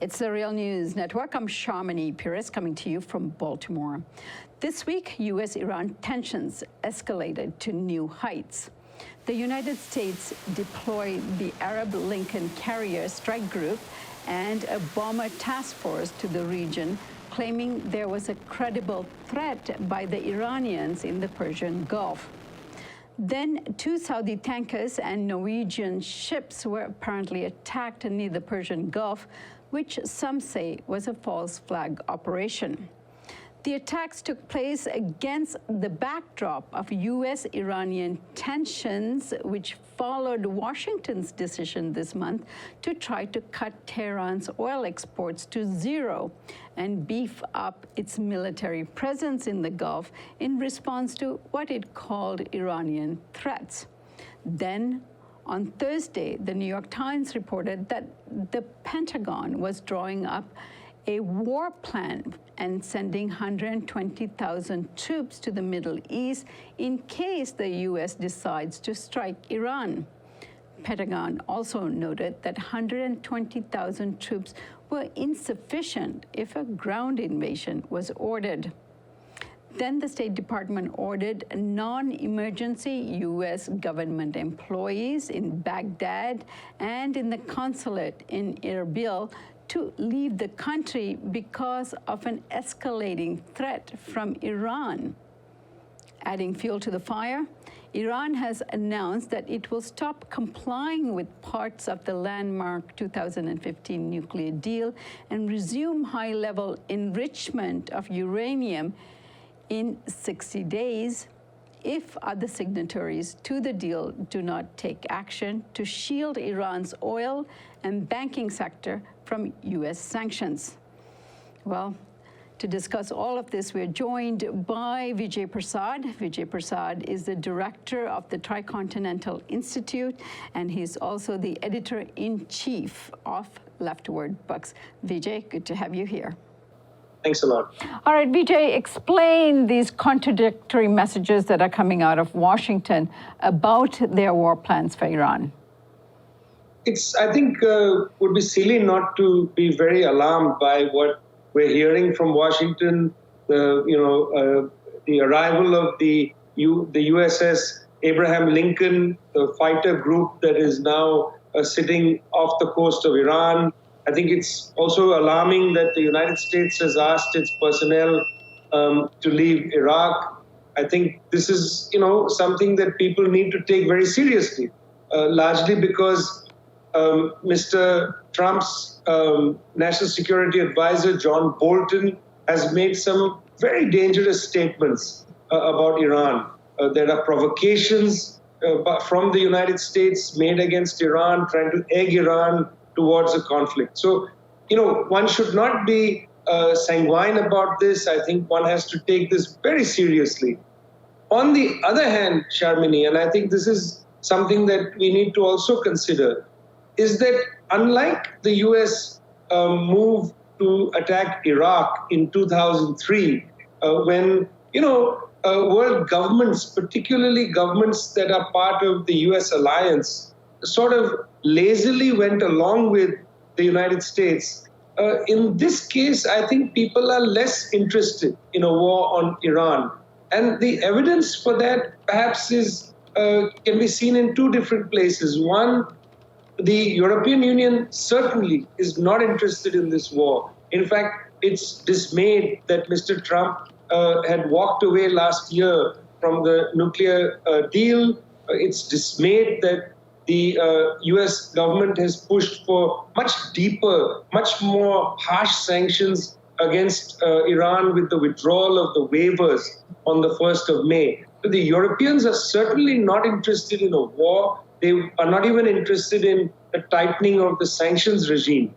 It's the Real News Network. I'm Sharmini Pires coming to you from Baltimore. This week, U.S.-Iran tensions escalated to new heights. The United States deployed the Arab Lincoln Carrier Strike Group and a bomber task force to the region, claiming there was a credible threat by the Iranians in the Persian Gulf. Then 2 Saudi tankers and Norwegian ships were apparently attacked near the Persian Gulf, which some say was a false flag operation. The attacks took place against the backdrop of U.S.-Iranian tensions, which followed Washington's decision this month to try to cut Tehran's oil exports to zero and beef up its military presence in the Gulf in response to what it called Iranian threats. Then, on Thursday, the New York Times reported that the Pentagon was drawing up a war plan and sending 120,000 troops to the Middle East in case the U.S. decides to strike Iran. Pentagon also noted that 120,000 troops were insufficient if a ground invasion was ordered. Then the State Department ordered non-emergency U.S. government employees in Baghdad and in the consulate in Erbil to leave the country because of an escalating threat from Iran. Adding fuel to the fire, Iran has announced that it will stop complying with parts of the landmark 2015 nuclear deal and resume high-level enrichment of uranium in 60 days if other signatories to the deal do not take action to shield Iran's oil and banking sector from U.S. sanctions. Well, to discuss all of this, we're joined by Vijay Prashad. Vijay Prashad is the director of the Tricontinental Institute, and he's also the editor-in-chief of Leftward Books. Vijay, good to have you here. Thanks a lot. All right, Vijay, explain these contradictory messages that are coming out of Washington about their war plans for Iran. I think, would be silly not to be very alarmed by what we're hearing from Washington. The arrival of the USS Abraham Lincoln, the fighter group that is now sitting off the coast of Iran. I think it's also alarming that the United States has asked its personnel to leave Iraq. I think this is, something that people need to take very seriously, largely because Mr. Trump's national security advisor, John Bolton, has made some very dangerous statements about Iran. There are provocations from the United States made against Iran, trying to egg Iran towards a conflict. So, one should not be sanguine about this. I think one has to take this very seriously. On the other hand, Sharmini, and I think this is something that we need to also consider, is that unlike the U.S. move to attack Iraq in 2003, when, world governments, particularly governments that are part of the U.S. alliance, sort of lazily went along with the United States. In this case, I think people are less interested in a war on Iran. And the evidence for that perhaps can be seen in 2 different places. One, the European Union certainly is not interested in this war. In fact, it's dismayed that Mr. Trump had walked away last year from the nuclear deal. It's dismayed that the U.S. government has pushed for much deeper, much more harsh sanctions against Iran with the withdrawal of the waivers on the 1st of May. So the Europeans are certainly not interested in a war. They are not even interested in a tightening of the sanctions regime.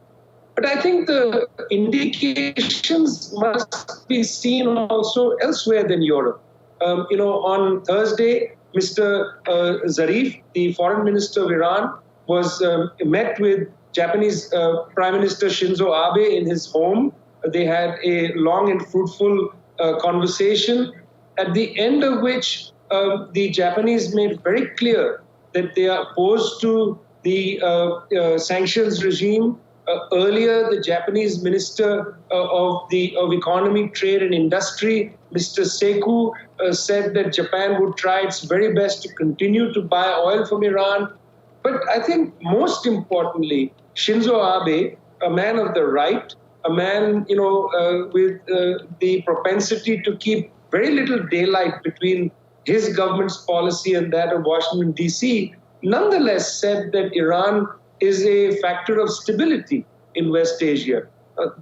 But I think the indications must be seen also elsewhere than Europe. On Thursday, Mr. Zarif, the foreign minister of Iran, was met with Japanese Prime Minister Shinzo Abe in his home. They had a long and fruitful conversation, at the end of which the Japanese made very clear that they are opposed to the sanctions regime. Earlier, the Japanese Minister of Economy, Trade and Industry, Mr. Sekou, said that Japan would try its very best to continue to buy oil from Iran. But I think most importantly, Shinzo Abe, a man of the right, a man, with the propensity to keep very little daylight between his government's policy and that of Washington, D.C., nonetheless said that Iran is a factor of stability in West Asia.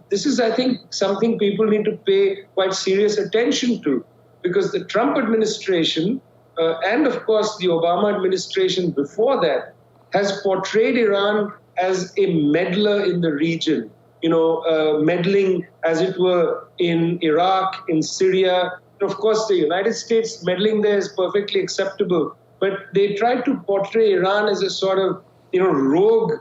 This is, I think, something people need to pay quite serious attention to, because the Trump administration and, of course, the Obama administration before that has portrayed Iran as a meddler in the region, meddling, as it were, in Iraq, in Syria. Of course, the United States meddling there is perfectly acceptable, but they try to portray Iran as a sort of, rogue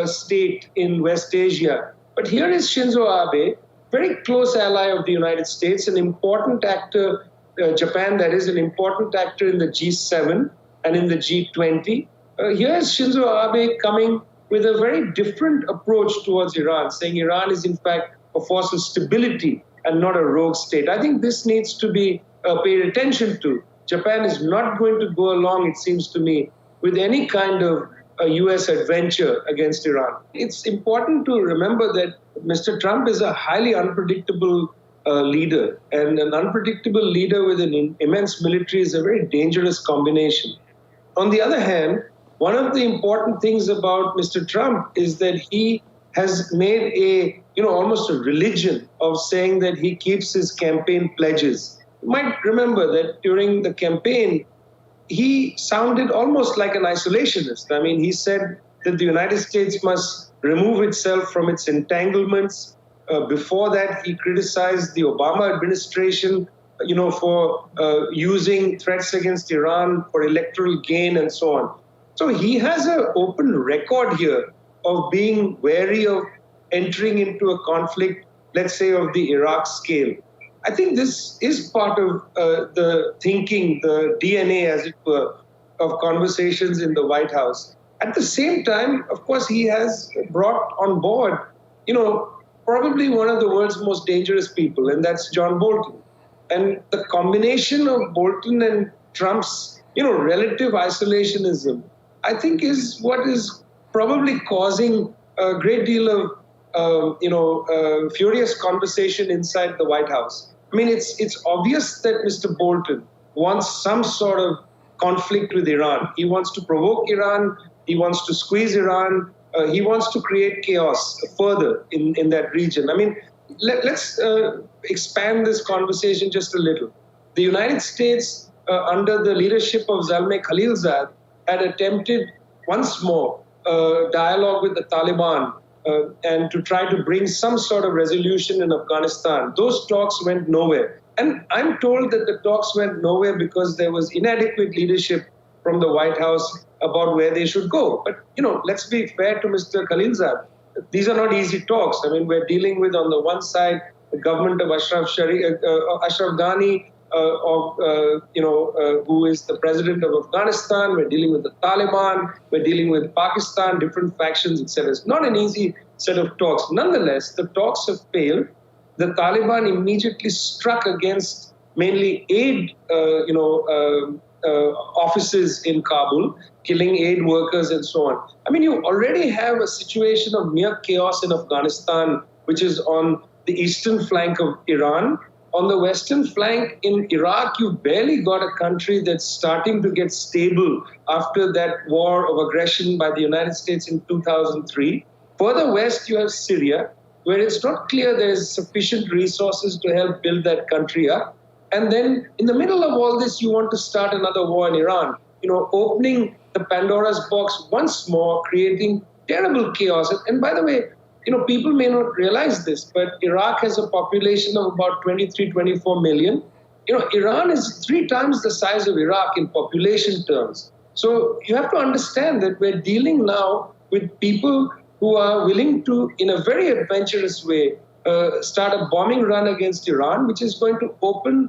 state in West Asia. But here is Shinzo Abe, very close ally of the United States, an important actor, Japan, that is, an important actor in the G7 and in the G20. Here is Shinzo Abe coming with a very different approach towards Iran, saying Iran is in fact a force of stability and not a rogue state. I think this needs to be paid attention to. Japan is not going to go along, it seems to me, with any kind of U.S. adventure against Iran. It's important to remember that Mr. Trump is a highly unpredictable leader, and an unpredictable leader with an immense military is a very dangerous combination. On the other hand, one of the important things about Mr. Trump is that he has made almost a religion of saying that he keeps his campaign pledges. You might remember that during the campaign, he sounded almost like an isolationist. I mean, he said that the United States must remove itself from its entanglements. Before that, he criticized the Obama administration, for using threats against Iran for electoral gain and so on. So he has an open record here of being wary of entering into a conflict, let's say, of the Iraq scale. I think this is part of the thinking, the DNA, as it were, of conversations in the White House. At the same time, of course, he has brought on board, probably one of the world's most dangerous people, and that's John Bolton. And the combination of Bolton and Trump's, relative isolationism, I think is what is probably causing a great deal of, furious conversation inside the White House. I mean, it's obvious that Mr. Bolton wants some sort of conflict with Iran. He wants to provoke Iran. He wants to squeeze Iran. He wants to create chaos further in that region. I mean, let's expand this conversation just a little. The United States, under the leadership of Zalmay Khalilzad, had attempted once more dialogue with the Taliban and to try to bring some sort of resolution in Afghanistan. Those talks went nowhere. And I'm told that the talks went nowhere because there was inadequate leadership from the White House about where they should go. But, let's be fair to Mr. Khalilzad. These are not easy talks. I mean, we're dealing with, on the one side, the government of Ashraf Ghani, who is the president of Afghanistan. We're dealing with the Taliban. We're dealing with Pakistan, different factions, etc. It's not an easy set of talks. Nonetheless, the talks have failed. The Taliban immediately struck against mainly aid, offices in Kabul, killing aid workers and so on. I mean, you already have a situation of near chaos in Afghanistan, which is on the eastern flank of Iran. On the western flank in Iraq, you barely got a country that's starting to get stable after that war of aggression by the United States in 2003. Further west, you have Syria, where it's not clear there's sufficient resources to help build that country up. And then in the middle of all this, you want to start another war in Iran, opening the Pandora's box once more, creating terrible chaos. And by the way, people may not realize this, but Iraq has a population of about 23, 24 million. Iran is 3 times the size of Iraq in population terms. So you have to understand that we're dealing now with people who are willing to, in a very adventurous way, start a bombing run against Iran, which is going to open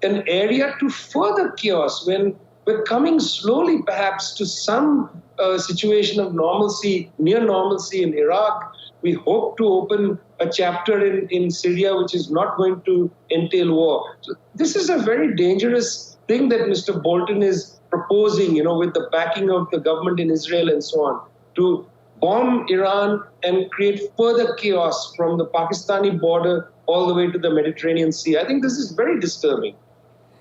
an area to further chaos when we're coming slowly perhaps to some situation of normalcy, near normalcy in Iraq. We hope to open a chapter in Syria which is not going to entail war. So this is a very dangerous thing that Mr. Bolton is proposing, with the backing of the government in Israel and so on, to bomb Iran and create further chaos from the Pakistani border all the way to the Mediterranean Sea. I think this is very disturbing.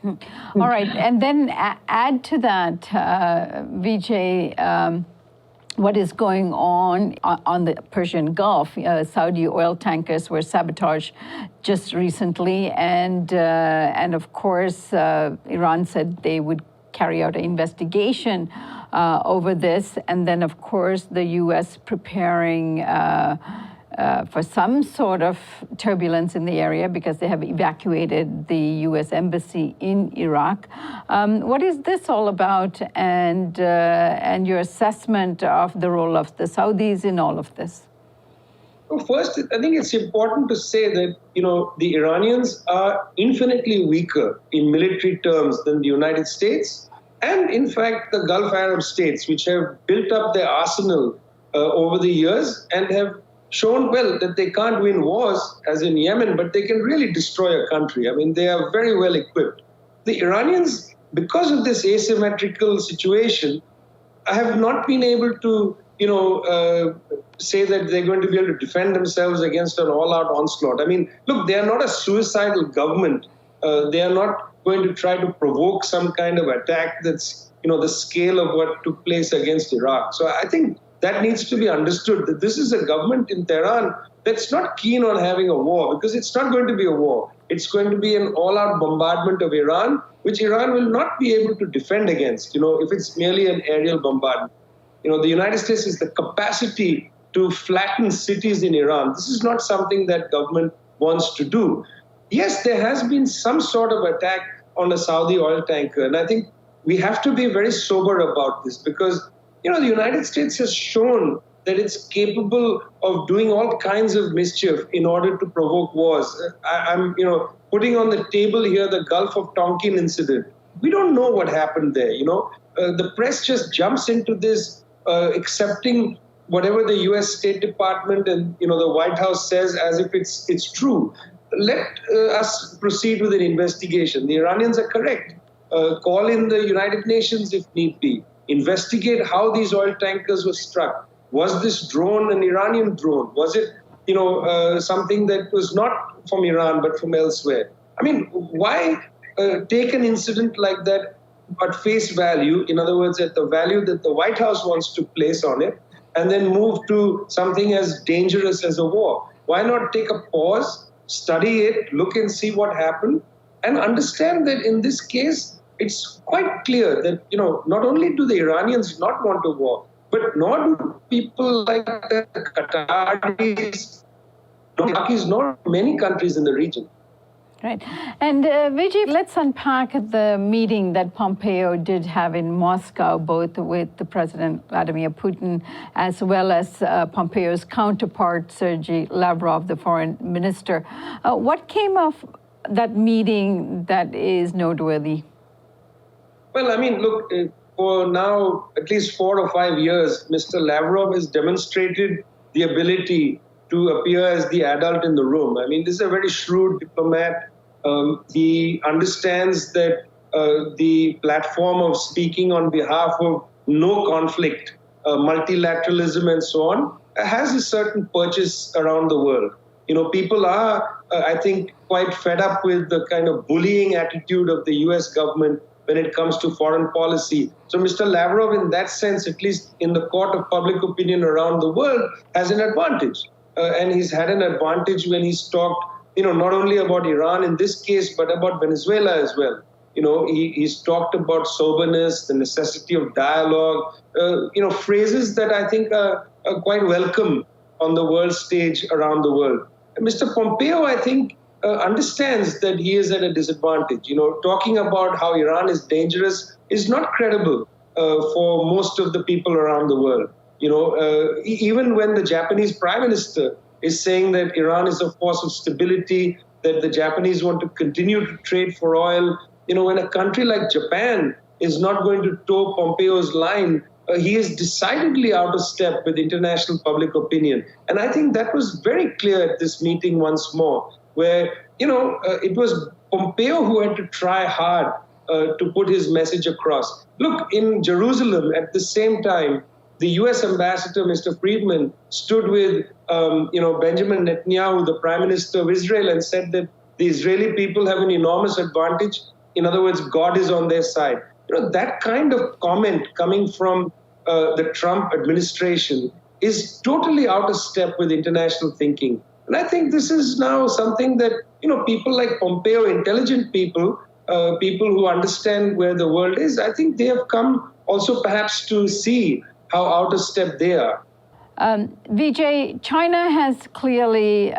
All right, and then add to that, Vijay, what is going on the Persian Gulf. Saudi oil tankers were sabotaged just recently, and of course, Iran said they would carry out an investigation over this, and then of course the U.S. preparing for some sort of turbulence in the area because they have evacuated the U.S. embassy in Iraq. What is this all about, and your assessment of the role of the Saudis in all of this? Well, first, I think it's important to say that, the Iranians are infinitely weaker in military terms than the United States and, in fact, the Gulf Arab states, which have built up their arsenal over the years and have shown, well, that they can't win wars, as in Yemen, but they can really destroy a country. I mean, they are very well equipped. The Iranians, because of this asymmetrical situation, have not been able to, say that they're going to be able to defend themselves against an all-out onslaught. I mean, look, they are not a suicidal government. They are not going to try to provoke some kind of attack that's, the scale of what took place against Iraq. So I think that needs to be understood, that this is a government in Tehran that's not keen on having a war, because it's not going to be a war. It's going to be an all-out bombardment of Iran, which Iran will not be able to defend against, if it's merely an aerial bombardment. The United States has the capacity to flatten cities in Iran. This is not something that government wants to do. Yes, there has been some sort of attack on a Saudi oil tanker, and I think we have to be very sober about this because the United States has shown that it's capable of doing all kinds of mischief in order to provoke wars. I'm putting on the table here the Gulf of Tonkin incident. We don't know what happened there, The press just jumps into this, accepting whatever the U.S. State Department and, the White House says as if it's true. Let us proceed with an investigation. The Iranians are correct. Call in the United Nations if need be. Investigate how these oil tankers were struck. Was this drone an Iranian drone? Was it, something that was not from Iran but from elsewhere? I mean, why take an incident like that at face value, in other words, at the value that the White House wants to place on it, and then move to something as dangerous as a war? Why not take a pause, study it, look and see what happened, and understand that in this case, it's quite clear that, not only do the Iranians not want a war, but nor do people like the Qataris, Iraqis, nor many countries in the region. Right. And Vijay, let's unpack the meeting that Pompeo did have in Moscow, both with the President Vladimir Putin, as well as Pompeo's counterpart, Sergei Lavrov, the foreign minister. What came of that meeting that is noteworthy? Well, I mean, look, for now, at least 4 or 5 years, Mr. Lavrov has demonstrated the ability to appear as the adult in the room. I mean, this is a very shrewd diplomat. He understands that the platform of speaking on behalf of no conflict, multilateralism and so on, has a certain purchase around the world. People are, I think, quite fed up with the kind of bullying attitude of the US government when it comes to foreign policy. So Mr. Lavrov, in that sense, at least in the court of public opinion around the world, has an advantage. And he's had an advantage when he's talked, not only about Iran in this case, but about Venezuela as well. He's talked about soberness, the necessity of dialogue, phrases that I think are quite welcome on the world stage around the world. And Mr. Pompeo, I think, understands that he is at a disadvantage. Talking about how Iran is dangerous is not credible for most of the people around the world. Even when the Japanese Prime Minister is saying that Iran is a force of stability, that the Japanese want to continue to trade for oil, when a country like Japan is not going to toe Pompeo's line, he is decidedly out of step with international public opinion. And I think that was very clear at this meeting once more, where, it was Pompeo who had to try hard to put his message across. Look, in Jerusalem at the same time, the U.S. ambassador, Mr. Friedman, stood with, Benjamin Netanyahu, the Prime Minister of Israel, and said that the Israeli people have an enormous advantage. In other words, God is on their side. That kind of comment coming from the Trump administration is totally out of step with international thinking. And I think this is now something that, people like Pompeo, intelligent people, people who understand where the world is, I think they have come also perhaps to see how out of step they are. Vijay, China has clearly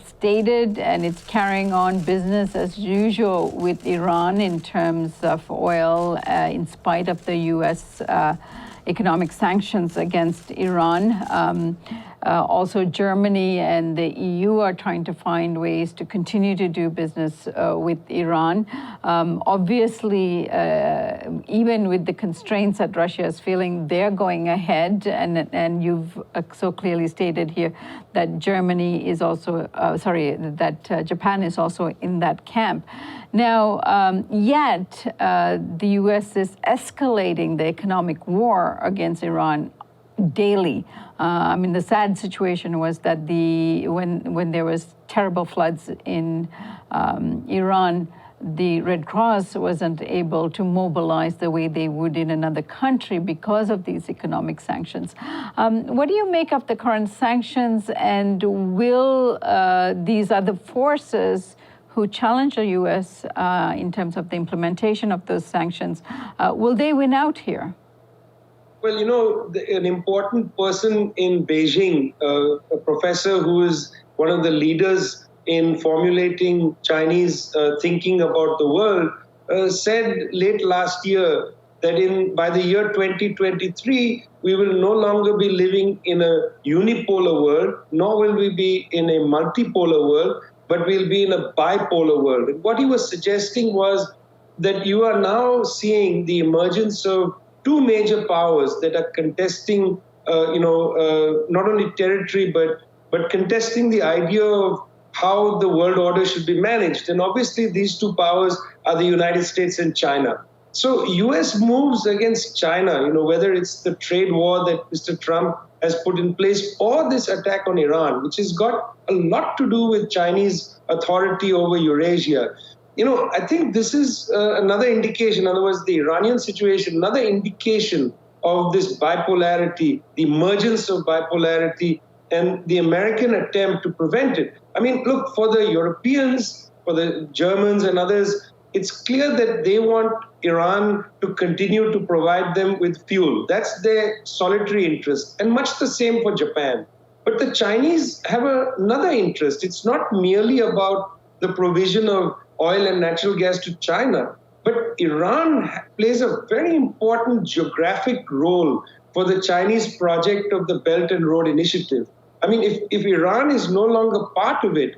stated, and it's carrying on business as usual with Iran in terms of oil, in spite of the U.S. Economic sanctions against Iran. Also, Germany and the EU are trying to find ways to continue to do business with Iran. Obviously, even with the constraints that Russia is feeling, they're going ahead. And you've so clearly stated here that Germany is also, that Japan is also in that camp. Now, yet the U.S. is escalating the economic war against Iran daily. The sad situation was that when there was terrible floods in Iran, the Red Cross wasn't able to mobilize the way they would in another country because of these economic sanctions. What do you make of the current sanctions, and will these other forces who challenge the U.S. In terms of the implementation of those sanctions, will they win out here? Well, an important person in Beijing, a professor who is one of the leaders in formulating Chinese thinking about the world, said late last year that by the year 2023, we will no longer be living in a unipolar world, nor will we be in a multipolar world, but we'll be in a bipolar world. And what he was suggesting was that you are now seeing the emergence of two major powers that are contesting, not only territory, but contesting the idea of how the world order should be managed. And obviously, these two powers are the United States and China. So U.S. moves against China, whether it's the trade war that Mr. Trump has put in place or this attack on Iran, which has got a lot to do with Chinese authority over Eurasia. I think this is another indication, in other words, the Iranian situation, another indication of this bipolarity, the emergence of bipolarity, and the American attempt to prevent it. Look, for the Europeans, for the Germans and others, it's clear that they want Iran to continue to provide them with fuel. That's their solitary interest, and much the same for Japan. But the Chinese have another interest. It's not merely about the provision of oil and natural gas to China, but Iran plays a very important geographic role for the Chinese project of the Belt and Road Initiative. If Iran is no longer part of it,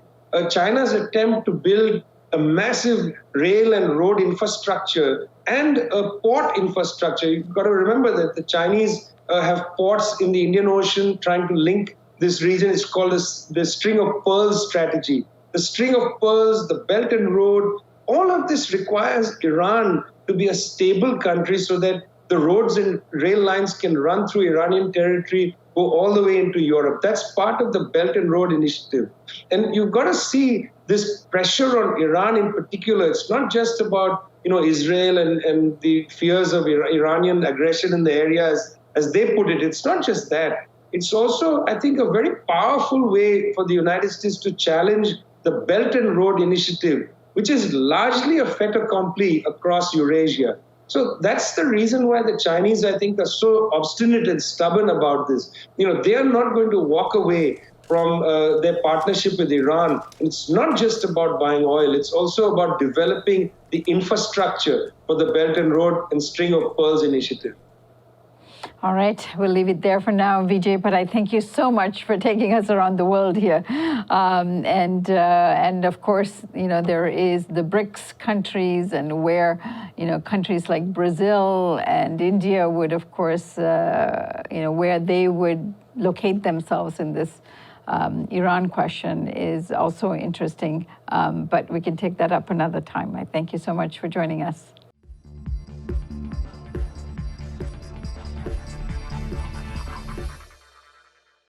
China's attempt to build a massive rail and road infrastructure and a port infrastructure, you've got to remember that the Chinese have ports in the Indian Ocean trying to link this region. It's called the String of Pearls strategy. The String of Pearls, the Belt and Road, all of this requires Iran to be a stable country so that the roads and rail lines can run through Iranian territory, go all the way into Europe. That's part of the Belt and Road Initiative. And you've got to see this pressure on Iran in particular. It's not just about Israel and the fears of Iranian aggression in the area, as they put it. It's not just that. It's also, I think, a very powerful way for the United States to challenge the Belt and Road Initiative, which is largely a fait accompli across Eurasia. So that's the reason why the Chinese, I think, are so obstinate and stubborn about this. They are not going to walk away from their partnership with Iran. It's not just about buying oil. It's also about developing the infrastructure for the Belt and Road and String of Pearls initiative. All right, we'll leave it there for now, Vijay, but I thank you so much for taking us around the world here. And of course, there is the BRICS countries, and where, countries like Brazil and India would, of course, where they would locate themselves in this Iran question is also interesting, but we can take that up another time. I thank you so much for joining us.